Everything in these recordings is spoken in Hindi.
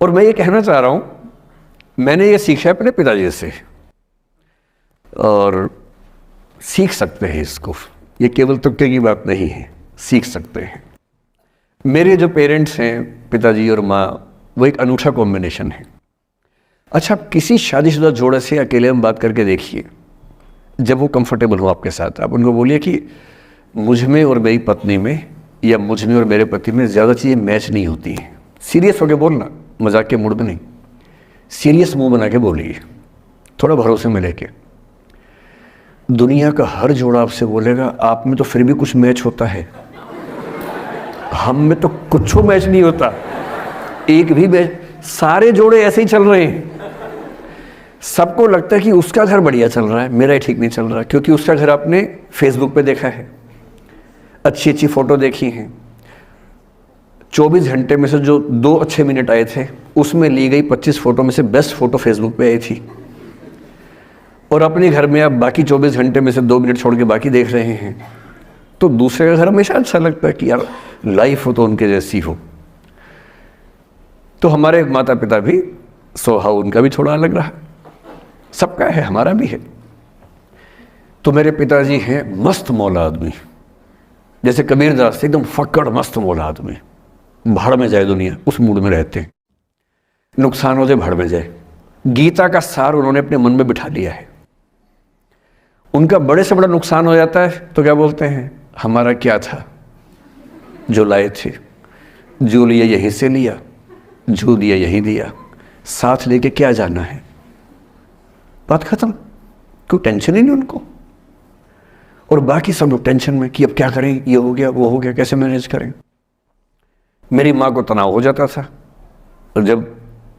और मैं ये कहना चाह रहा हूँ, मैंने ये सीखा है अपने पिताजी से, और सीख सकते हैं इसको, ये केवल तुक्के की बात नहीं है, सीख सकते हैं। मेरे जो पेरेंट्स हैं, पिताजी और माँ, वो एक अनूठा कॉम्बिनेशन है। अच्छा, आप किसी शादीशुदा जोड़े से अकेले में बात करके देखिए, जब वो कंफर्टेबल हो आपके साथ, आप उनको बोलिए कि मुझ में और मेरी पत्नी में, या मुझ में और मेरे पति में ज़्यादा चीज़ें मैच नहीं होती हैं। सीरियस होकर बोलना, मजाक के मूड में नहीं, सीरियस मुंह बना के बोलिए, थोड़ा भरोसे में लेके। दुनिया का हर जोड़ा आपसे बोलेगा आप में तो फिर भी कुछ मैच होता है, हम में तो कुछ मैच नहीं होता, एक भी मैच। सारे जोड़े ऐसे ही चल रहे हैं। सबको लगता है कि उसका घर बढ़िया चल रहा है, मेरा ही ठीक नहीं चल रहा, क्योंकि उसका घर आपने फेसबुक पे देखा है, अच्छी अच्छी फोटो देखी हैं। 24 घंटे में से जो 2 अच्छे मिनट आए थे, उसमें ली गई 25 फोटो में से बेस्ट फोटो फेसबुक पे आई थी। और अपने घर में आप बाकी 24 घंटे में से 2 मिनट छोड़ के बाकी देख रहे हैं। तो दूसरे का घर हमेशा अच्छा लगता है कि यार लाइफ हो तो उनके जैसी हो। तो हमारे माता पिता भी स्वभाव उनका भी थोड़ा अलग रहा, सबका है, हमारा भी है। तो मेरे पिताजी हैं मस्त मौला आदमी, जैसे कबीरदास एकदम फक्कड़ मस्त मौला आदमी, भाड़ में जाए दुनिया उस मूड में रहते हैं, नुकसान हो जाए भाड़ में जाए। गीता का सार उन्होंने अपने मन में बिठा लिया है। उनका बड़े से बड़ा नुकसान हो जाता है तो क्या बोलते हैं, हमारा क्या था जो लाए थे, जो लिया यहीं से लिया, जो दिया यहीं दिया, साथ लेके क्या जाना है, बात खत्म। कोई टेंशन ही नहीं उनको। और बाकी सब लोग टेंशन में कि अब क्या करें, ये हो गया वो हो गया, कैसे मैनेज करें। मेरी माँ को तनाव हो जाता था, और जब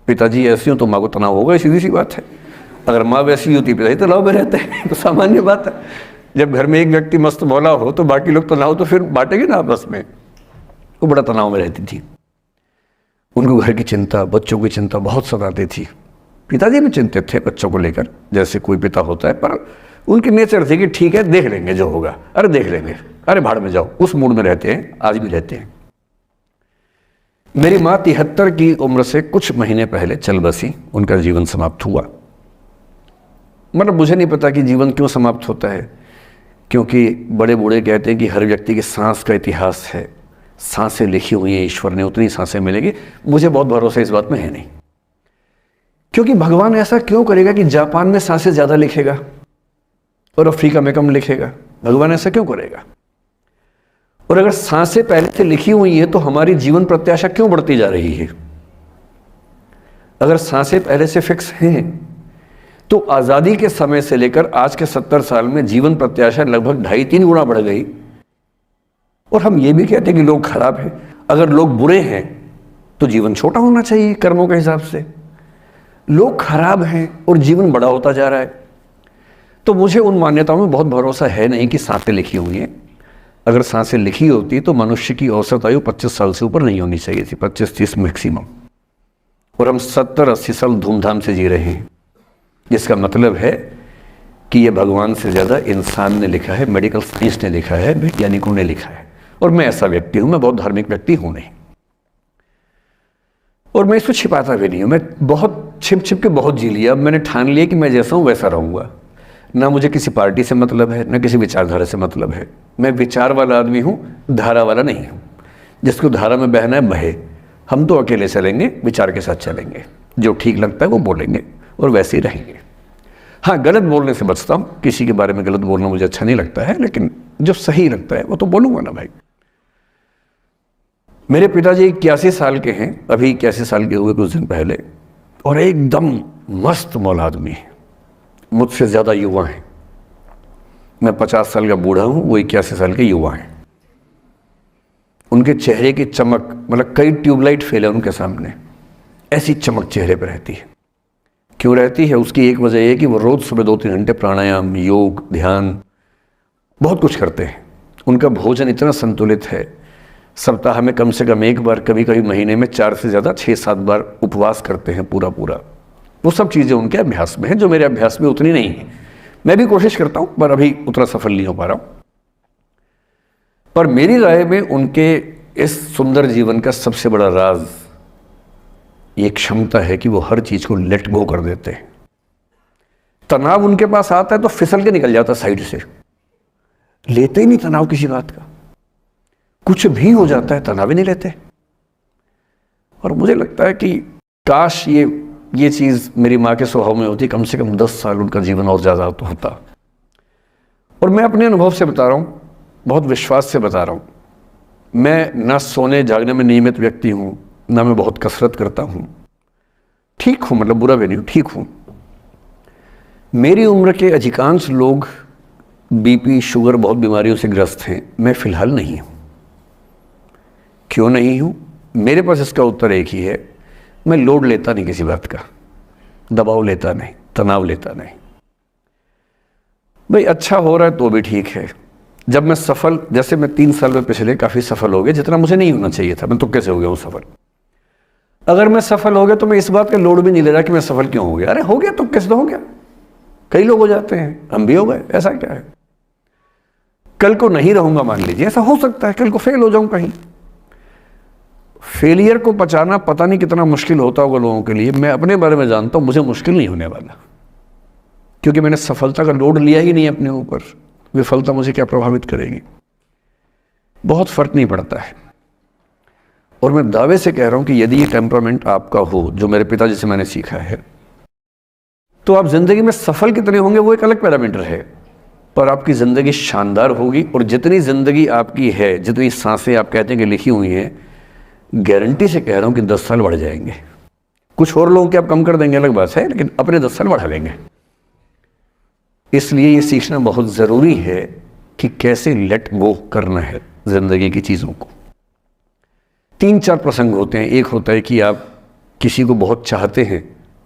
पिताजी ऐसे हो तो माँ को तनाव होगा, सीधी सी बात है। अगर माँ वैसी होती पिताजी तनाव में रहते हैं, तो सामान्य बात है। जब घर में एक व्यक्ति मस्त मौला हो तो बाकी लोग तनाव तो फिर बांटेंगे ना आपस में। वो बड़ा तनाव में रहती थी, उनको घर की चिंता, बच्चों की चिंता बहुत सताती थी। पिताजी भी चिंतित थे बच्चों को लेकर, जैसे कोई पिता होता है, पर उनकी नेचर थी कि ठीक है देख लेंगे जो होगा, अरे देख लेंगे, अरे भाड़ में जाओ, उस मूड में रहते हैं, आज भी रहते हैं। मेरी माँ 73 की उम्र से कुछ महीने पहले चल बसी, उनका जीवन समाप्त हुआ। मतलब मुझे नहीं पता कि जीवन क्यों समाप्त होता है, क्योंकि बड़े बूढ़े कहते हैं कि हर व्यक्ति की सांस का इतिहास है, सांसें लिखी हुई हैं ईश्वर ने, उतनी सांसें मिलेगी। मुझे बहुत भरोसा इस बात में है नहीं, क्योंकि भगवान ऐसा क्यों करेगा कि जापान में सांसें ज़्यादा लिखेगा और अफ्रीका में कम लिखेगा? भगवान ऐसा क्यों करेगा? और अगर सांसें पहले से लिखी हुई है तो हमारी जीवन प्रत्याशा क्यों बढ़ती जा रही है? अगर सांसें पहले से फिक्स हैं तो आज़ादी के समय से लेकर आज के 70 साल में जीवन प्रत्याशा लगभग 2.5-3 गुना बढ़ गई। और हम ये भी कहते हैं कि लोग खराब हैं। अगर लोग बुरे हैं तो जीवन छोटा होना चाहिए कर्मों के हिसाब से। लोग खराब हैं और जीवन बड़ा होता जा रहा है। तो मुझे उन मान्यताओं में बहुत भरोसा है नहीं कि सांसें लिखी हुई हैं। अगर सांसें लिखी होती तो मनुष्य की औसत आयु 25 साल से ऊपर नहीं होनी चाहिए थी, 25-30 मैक्सिमम। और हम 70-80 साल धूमधाम से जी रहे हैं, जिसका मतलब है कि ये भगवान से ज़्यादा इंसान ने लिखा है, मेडिकल साइंस ने लिखा है, वैज्ञानिकों ने लिखा है। और मैं ऐसा व्यक्ति हूँ, मैं बहुत धार्मिक व्यक्ति हूँ नहीं, और मैं इसको छिपाता भी नहीं हूँ। मैं बहुत छिप छिप के बहुत जी लिया। अब मैंने ठान लिया कि मैं जैसा हूँ वैसा रहूँगा। ना मुझे किसी पार्टी से मतलब है, ना किसी विचारधारा से मतलब है। मैं विचार वाला आदमी हूँ, धारा वाला नहीं हूँ। जिसको धारा में बहना है बहे, हम तो अकेले चलेंगे, विचार के साथ चलेंगे। जो ठीक लगता है वो बोलेंगे और वैसे ही रहेंगे। हाँ, गलत बोलने से बचता हूँ, किसी के बारे में गलत बोलना मुझे अच्छा नहीं लगता है, लेकिन जो सही लगता है वो तो बोलूँगा ना भाई। मेरे पिताजी 81 साल के हैं, अभी 81 साल के हुए कुछ दिन पहले, और एकदम मस्त मौला आदमी है, मुझसे ज़्यादा युवा हैं। मैं 50 साल का बूढ़ा हूँ, वो 81 साल के युवा हैं। उनके चेहरे की चमक, मतलब कई ट्यूबलाइट फेल है उनके सामने, ऐसी चमक चेहरे पर रहती है। क्यों रहती है? उसकी एक वजह यह है कि वो रोज़ सुबह 2-3 घंटे प्राणायाम, योग, ध्यान, बहुत कुछ करते हैं। उनका भोजन इतना संतुलित है, सप्ताह में कम से कम 1 बार, कभी कभी महीने में 4 से ज़्यादा 6-7 बार उपवास करते हैं पूरा। वो सब चीज़ें उनके अभ्यास में हैं, जो मेरे अभ्यास में उतनी नहीं है। मैं भी कोशिश करता हूँ, पर अभी उतना सफल नहीं हो पा रहा हूँ। पर मेरी राय में उनके इस सुंदर जीवन का सबसे बड़ा राज ये क्षमता है कि वो हर चीज़ को लेट गो कर देते हैं। तनाव उनके पास आता है तो फिसल के निकल जाता साइड से, लेते ही नहीं तनाव किसी बात का। कुछ भी हो जाता है तनाव ही नहीं लेते। और मुझे लगता है कि काश ये चीज़ मेरी माँ के स्वभाव में होती, कम से कम 10 साल उनका जीवन और ज़्यादा तो होता। और मैं अपने अनुभव से बता रहा हूँ, बहुत विश्वास से बता रहा हूँ। मैं ना सोने जागने में नियमित व्यक्ति हूँ, ना मैं बहुत कसरत करता हूँ। ठीक हूँ, मतलब बुरा भी नहीं हूँ, ठीक हूँ। मेरी उम्र के अधिकांश लोग बीपी, शुगर, बहुत बीमारियों से ग्रस्त हैं। मैं फिलहाल नहीं हूँ। क्यों नहीं हूँ? मेरे पास इसका उत्तर एक ही है, मैं लोड लेता नहीं किसी बात का, दबाव लेता नहीं, तनाव लेता नहीं। भाई अच्छा हो रहा है तो भी ठीक है। जब मैं सफल, जैसे मैं 3 साल में पिछले काफ़ी सफल हो गया, जितना मुझे नहीं होना चाहिए था, मैं तुक्के से हो गया हूँ सफल। अगर मैं सफल हो गया तो मैं इस बात का लोड भी नहीं ले रहा कि मैं सफल क्यों हो गया। अरे हो गया, तुक्के से तो हो गया। कई लोग हो जाते हैं, हम भी हो गए, ऐसा क्या है। कल को नहीं रहूंगा, मान लीजिए, ऐसा हो सकता है, कल को फेल हो जाऊं कहीं। फेलियर को पचाना पता नहीं कितना मुश्किल होता होगा लोगों के लिए। मैं अपने बारे में जानता हूं, मुझे मुश्किल नहीं होने वाला, क्योंकि मैंने सफलता का लोड लिया ही नहीं अपने ऊपर। विफलता मुझे क्या प्रभावित करेगी, बहुत फर्क नहीं पड़ता है। और मैं दावे से कह रहा हूं कि यदि ये टेम्परामेंट आपका हो, जो मेरे पिताजी से मैंने सीखा है, तो आप जिंदगी में सफल कितने होंगे वो एक अलग पैरामीटर है, पर आपकी जिंदगी शानदार होगी। और जितनी जिंदगी आपकी है, जितनी सांसें आप कहते हैं कि लिखी हुई हैं, गारंटी से कह रहा हूं कि 10 साल बढ़ जाएंगे। कुछ और लोगों के आप कम कर देंगे अलग बात है, लेकिन अपने 10 साल बढ़ा लेंगे। इसलिए ये सीखना बहुत ज़रूरी है कि कैसे लेट गो करना है जिंदगी की चीज़ों को। 3-4 प्रसंग होते हैं। एक होता है कि आप किसी को बहुत चाहते हैं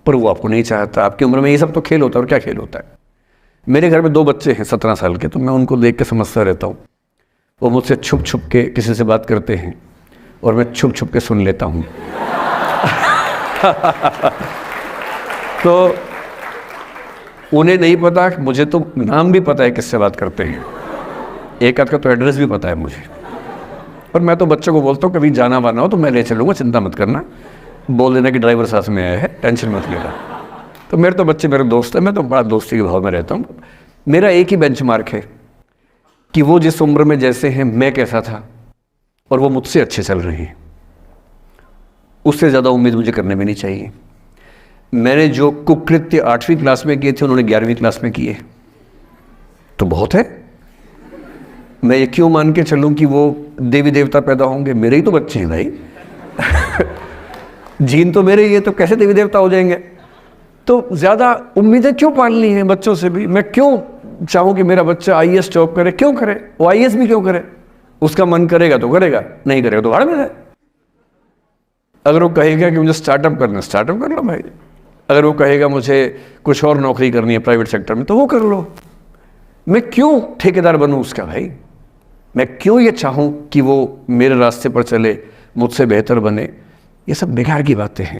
पर वो आपको नहीं चाहता। आपकी उम्र में ये सब तो खेल होता है, और क्या खेल होता है। मेरे घर में 2 बच्चे हैं 17 साल के, तो मैं उनको देख के समझता रहता हूँ। वो मुझसे छुप छुप के किसी से बात करते हैं और मैं छुप छुप के सुन लेता हूँ। तो उन्हें नहीं पता, मुझे तो नाम भी पता है किससे बात करते हैं, एक आध का तो एड्रेस भी पता है मुझे। और मैं तो बच्चों को बोलता हूँ कभी जाना वाना हो तो मैं ले चलूँगा, चिंता मत करना, बोल देना कि ड्राइवर साथ में आया है, टेंशन मत लेना। तो मेरे तो बच्चे मेरे दोस्त हैं, मैं तो बड़ा दोस्ती के भाव में रहता हूँ। मेरा एक ही बेंचमार्क है कि वो जिस उम्र में जैसे हैं मैं कैसा था, और वो मुझसे अच्छे चल रहे हैं। उससे ज़्यादा उम्मीद मुझे करने में नहीं चाहिए। मैंने जो कुकृत्य 8वीं क्लास में किए थे उन्होंने 11वीं क्लास में किए, तो बहुत है। मैं ये क्यों मान के चलूँ कि वो देवी देवता पैदा होंगे? मेरे ही तो बच्चे हैं भाई। जीन तो मेरे ही है, तो कैसे देवी देवता हो जाएंगे? तो ज़्यादा उम्मीदें क्यों पालनी है बच्चों से भी? मैं क्यों चाहूँ कि मेरा बच्चा IAS जॉब करे? क्यों करे वो? IAS भी क्यों करे? उसका मन करेगा तो करेगा, नहीं करेगा तो भाड़ में जाए। अगर वो कहेगा कि मुझे स्टार्टअप करना, स्टार्टअप कर लो भाई। अगर वो कहेगा मुझे कुछ और नौकरी करनी है प्राइवेट सेक्टर में, तो वो कर लो। मैं क्यों ठेकेदार बनूं उसका भाई? मैं क्यों ये चाहूँ कि वो मेरे रास्ते पर चले, मुझसे बेहतर बने? ये सब बेकार की बातें हैं।